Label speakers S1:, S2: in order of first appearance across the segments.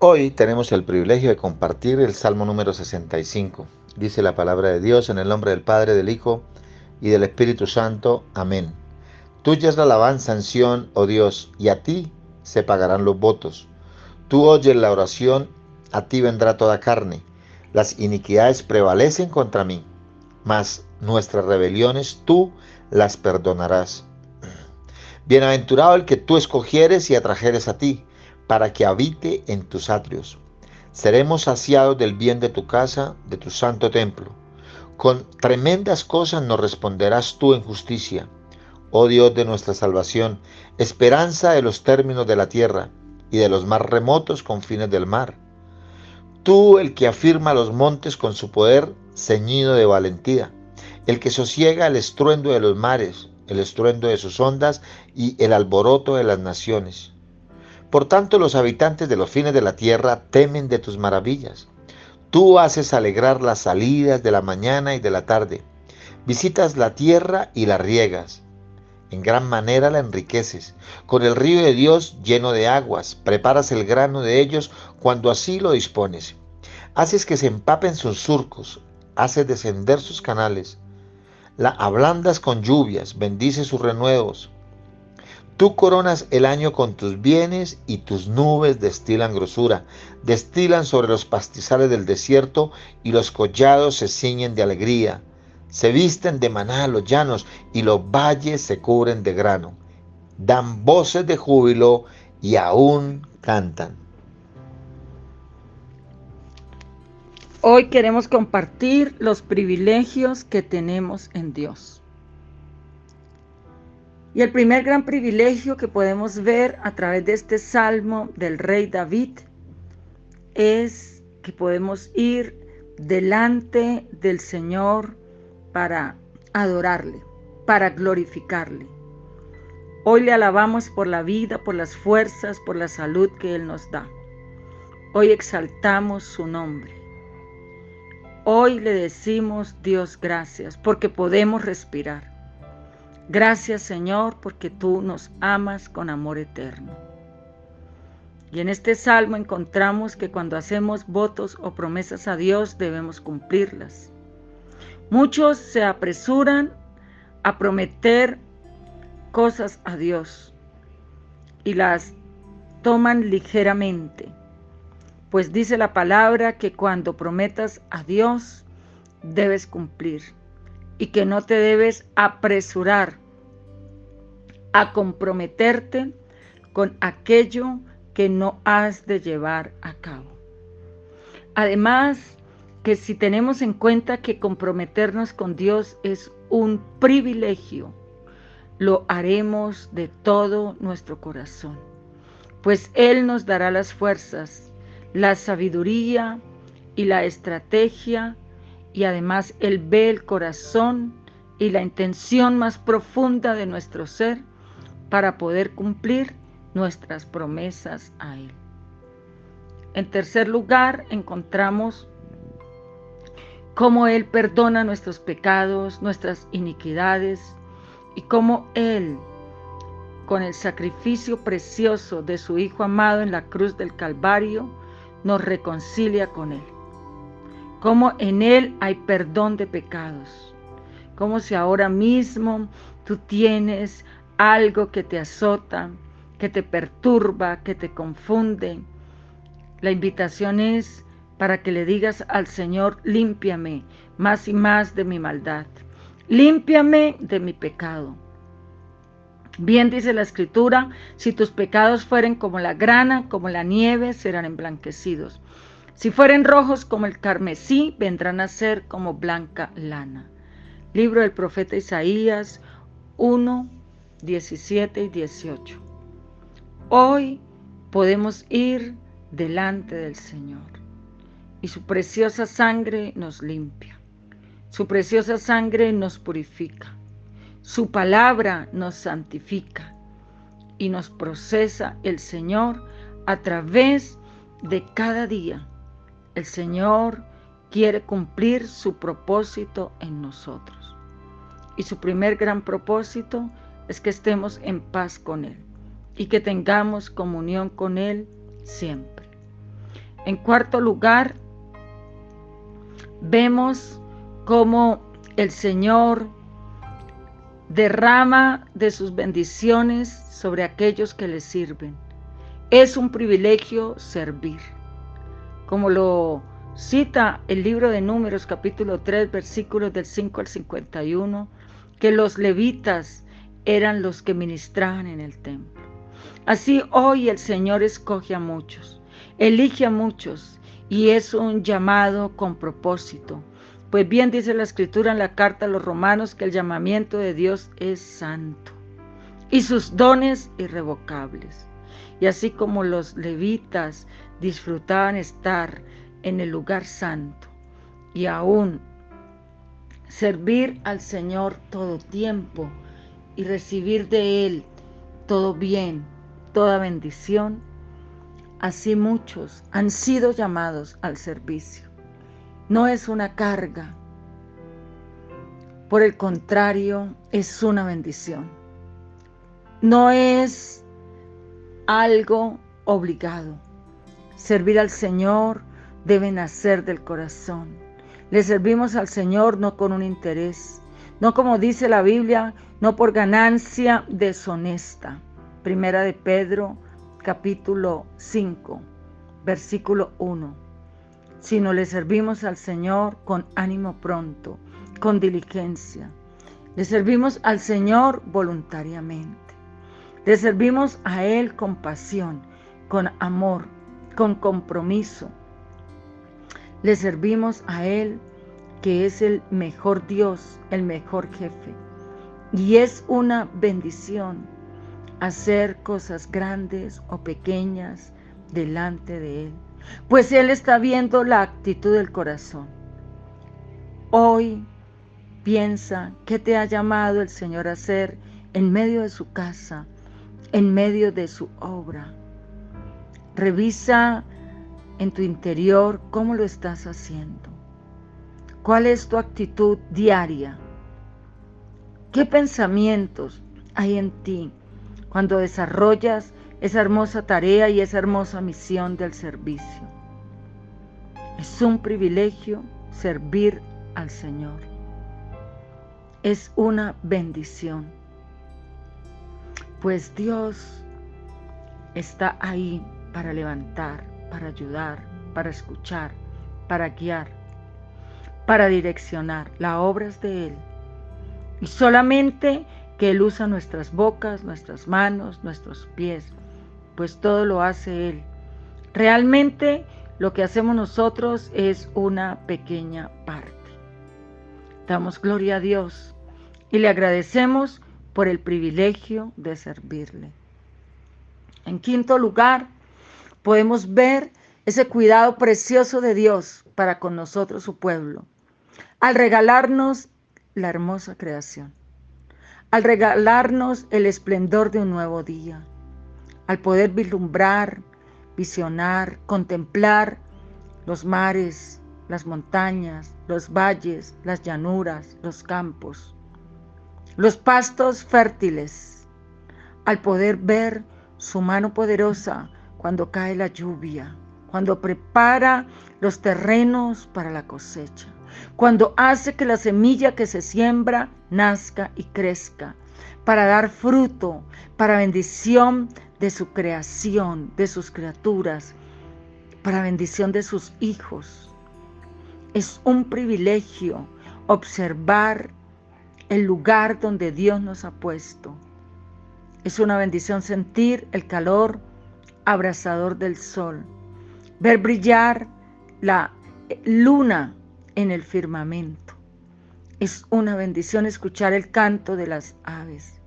S1: Hoy tenemos el privilegio de compartir el Salmo número 65. Dice la palabra de Dios en el nombre del Padre, del Hijo y del Espíritu Santo. Amén. Tuya es la alabanza en Sión, oh Dios, y a ti se pagarán los votos. Tú oyes la oración, a ti vendrá toda carne. Las iniquidades prevalecen contra mí, mas nuestras rebeliones tú las perdonarás. Bienaventurado el que tú escogieres y atrajeres a ti, para que habite en tus atrios. Seremos saciados del bien de tu casa, de tu santo templo. Con tremendas cosas nos responderás tú en justicia, oh Dios de nuestra salvación, esperanza de los términos de la tierra y de los más remotos confines del mar. Tú, el que afirma los montes con su poder ceñido de valentía, el que sosiega el estruendo de los mares, el estruendo de sus ondas y el alboroto de las naciones. Por tanto, los habitantes de los fines de la tierra temen de tus maravillas. Tú haces alegrar las salidas de la mañana y de la tarde. Visitas la tierra y la riegas. En gran manera la enriqueces. Con el río de Dios lleno de aguas, preparas el grano de ellos cuando así lo dispones. Haces que se empapen sus surcos, haces descender sus canales. La ablandas con lluvias, bendices sus renuevos. Tú coronas el año con tus bienes y tus nubes destilan grosura, destilan sobre los pastizales del desierto y los collados se ciñen de alegría. Se visten de maná los llanos y los valles se cubren de grano. Dan voces de júbilo y aún cantan.
S2: Hoy queremos compartir los privilegios que tenemos en Dios. Y el primer gran privilegio que podemos ver a través de este salmo del rey David es que podemos ir delante del Señor para adorarle, para glorificarle. Hoy le alabamos por la vida, por las fuerzas, por la salud que Él nos da. Hoy exaltamos su nombre. Hoy le decimos, Dios, gracias, porque podemos respirar. Gracias, Señor, porque tú nos amas con amor eterno. Y en este salmo encontramos que cuando hacemos votos o promesas a Dios debemos cumplirlas. Muchos se apresuran a prometer cosas a Dios y las toman ligeramente. Pues dice la palabra que cuando prometas a Dios, debes cumplir y que no te debes apresurar a comprometerte con aquello que no has de llevar a cabo. Además, que si tenemos en cuenta que comprometernos con Dios es un privilegio, lo haremos de todo nuestro corazón, pues Él nos dará las fuerzas, la sabiduría y la estrategia, y además Él ve el corazón y la intención más profunda de nuestro ser para poder cumplir nuestras promesas a Él. En tercer lugar, encontramos cómo Él perdona nuestros pecados, nuestras iniquidades, y cómo Él, con el sacrificio precioso de su Hijo amado en la cruz del Calvario, nos reconcilia con Él. Cómo en Él hay perdón de pecados. Como si ahora mismo tú tienes algo que te azota, que te perturba, que te confunde. La invitación es para que le digas al Señor, límpiame más y más de mi maldad. Límpiame de mi pecado. Bien dice la Escritura, si tus pecados fueren como la grana, como la nieve, serán emblanquecidos. Si fueren rojos como el carmesí, vendrán a ser como blanca lana. Libro del profeta Isaías 1, 17 y 18. Hoy podemos ir delante del Señor y su preciosa sangre nos limpia. Su preciosa sangre nos purifica. Su palabra nos santifica y nos procesa el Señor a través de cada día. El Señor quiere cumplir su propósito en nosotros. Y su primer gran propósito es que estemos en paz con Él y que tengamos comunión con Él siempre. En cuarto lugar, vemos cómo el Señor derrama de sus bendiciones sobre aquellos que le sirven. Es un privilegio servir. Como lo cita el libro de Números, capítulo 3, versículos del 5 al 51, que los levitas eran los que ministraban en el templo. Así hoy el Señor escoge a muchos, elige a muchos, y es un llamado con propósito. Pues bien dice la Escritura en la carta a los Romanos que el llamamiento de Dios es santo y sus dones irrevocables. Y así como los levitas disfrutaban estar en el lugar santo y aún servir al Señor todo tiempo y recibir de Él todo bien, toda bendición, así muchos han sido llamados al servicio. No es una carga, por el contrario, es una bendición. No es algo obligado. Servir al Señor debe nacer del corazón. Le servimos al Señor no con un interés, no como dice la Biblia, no por ganancia deshonesta. Primera de Pedro, capítulo 5, versículo 1. Sino le servimos al Señor con ánimo pronto, con diligencia. Le servimos al Señor voluntariamente. Le servimos a Él con pasión, con amor, con compromiso. Le servimos a Él, que es el mejor Dios, el mejor jefe. Y es una bendición hacer cosas grandes o pequeñas delante de Él, pues Él está viendo la actitud del corazón. Hoy piensa qué te ha llamado el Señor a hacer en medio de su casa, en medio de su obra. Revisa en tu interior cómo lo estás haciendo. ¿Cuál es tu actitud diaria? ¿Qué pensamientos hay en ti cuando desarrollas esa hermosa tarea y esa hermosa misión del servicio? Es un privilegio servir al Señor. Es una bendición, pues Dios está ahí para levantar, para ayudar, para escuchar, para guiar, para direccionar. La obra es de Él. Y solamente que Él usa nuestras bocas, nuestras manos, nuestros pies, pues todo lo hace Él. Realmente lo que hacemos nosotros es una pequeña parte. Damos gloria a Dios y le agradecemos por el privilegio de servirle. En quinto lugar, podemos ver ese cuidado precioso de Dios para con nosotros, su pueblo, al regalarnos la hermosa creación, al regalarnos el esplendor de un nuevo día, al poder vislumbrar, visionar, contemplar los mares, las montañas, los valles, las llanuras, los campos, los pastos fértiles, al poder ver su mano poderosa cuando cae la lluvia, cuando prepara los terrenos para la cosecha, cuando hace que la semilla que se siembra nazca y crezca, para dar fruto, para bendición de su creación, de sus criaturas, para bendición de sus hijos. Es un privilegio observar el lugar donde Dios nos ha puesto. Es una bendición sentir el calor abrasador del sol, ver brillar la luna en el firmamento. Es una bendición escuchar el canto de las aves.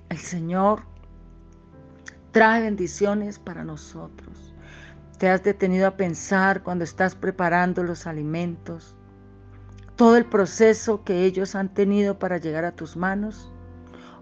S2: El Señor trae bendiciones para nosotros. ¿Te has detenido a pensar cuando estás preparando los alimentos, todo el proceso que ellos han tenido para llegar a tus manos?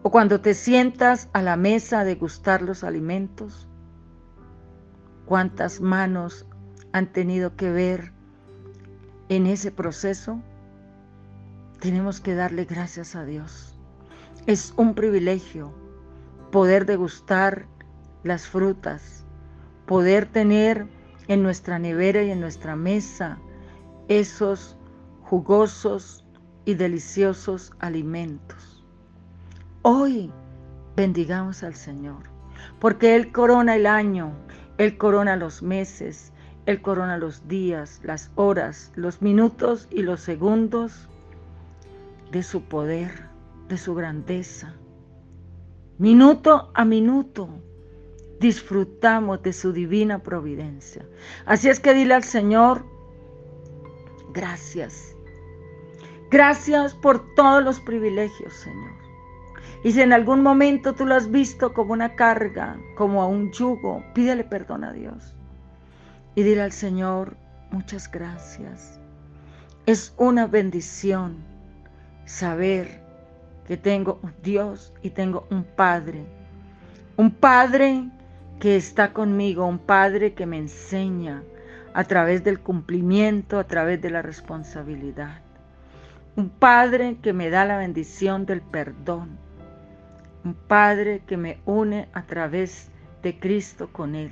S2: ¿O cuando te sientas a la mesa a degustar los alimentos? ¿Cuántas manos han tenido que ver en ese proceso? Tenemos que darle gracias a Dios. Es un privilegio poder degustar las frutas, poder tener en nuestra nevera y en nuestra mesa esos jugosos y deliciosos alimentos. Hoy bendigamos al Señor, porque Él corona el año, Él corona los meses, Él corona los días, las horas, los minutos y los segundos de su poder, de su grandeza. Minuto a minuto disfrutamos de su divina providencia. Así es que dile al Señor, gracias. Gracias por todos los privilegios, Señor. Y si en algún momento tú lo has visto como una carga, como a un yugo, pídele perdón a Dios. Y dile al Señor, muchas gracias. Es una bendición saber que tengo un Dios y tengo un Padre que está conmigo, un Padre que me enseña a través del cumplimiento, a través de la responsabilidad, un Padre que me da la bendición del perdón, un Padre que me une a través de Cristo con Él.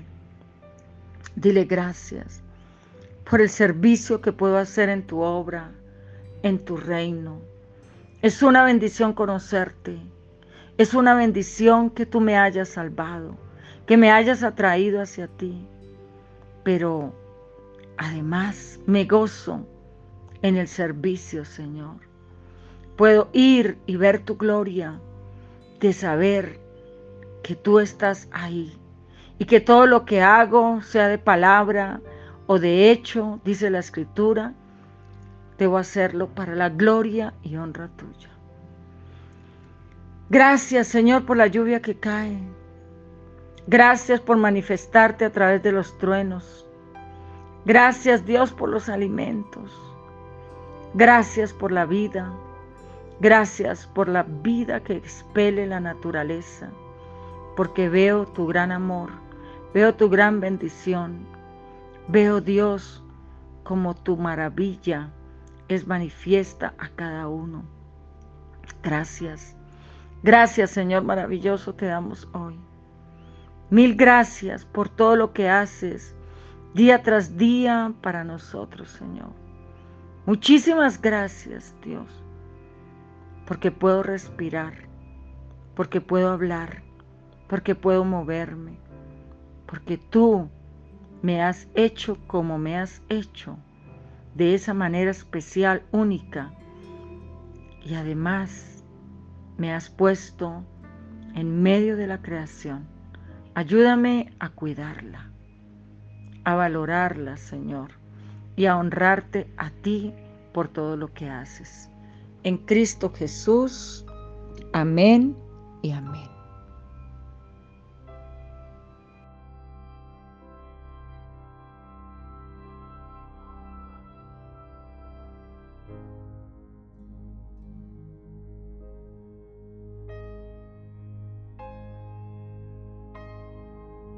S2: Dile gracias por el servicio que puedo hacer en tu obra, en tu reino. Es una bendición conocerte. Es una bendición que tú me hayas salvado, que me hayas atraído hacia ti. Pero además me gozo en el servicio, Señor. Puedo ir y ver tu gloria, de saber que tú estás ahí y que todo lo que hago, sea de palabra o de hecho, dice la Escritura, debo hacerlo para la gloria y honra tuya. Gracias, Señor, por la lluvia que cae. Gracias por manifestarte a través de los truenos. Gracias, Dios, por los alimentos. Gracias por la vida. Gracias por la vida que expele la naturaleza. Porque veo tu gran amor, veo tu gran bendición. Veo, Dios, como tu maravilla es manifiesta a cada uno. Gracias. Gracias, Señor maravilloso, te damos hoy. Mil gracias por todo lo que haces día tras día para nosotros, Señor. Muchísimas gracias, Dios, porque puedo respirar, porque puedo hablar, porque puedo moverme, porque tú me has hecho como me has hecho, de esa manera especial, única, y además me has puesto en medio de la creación. Ayúdame a cuidarla, a valorarla, Señor, y a honrarte a ti por todo lo que haces. En Cristo Jesús, amén y amén.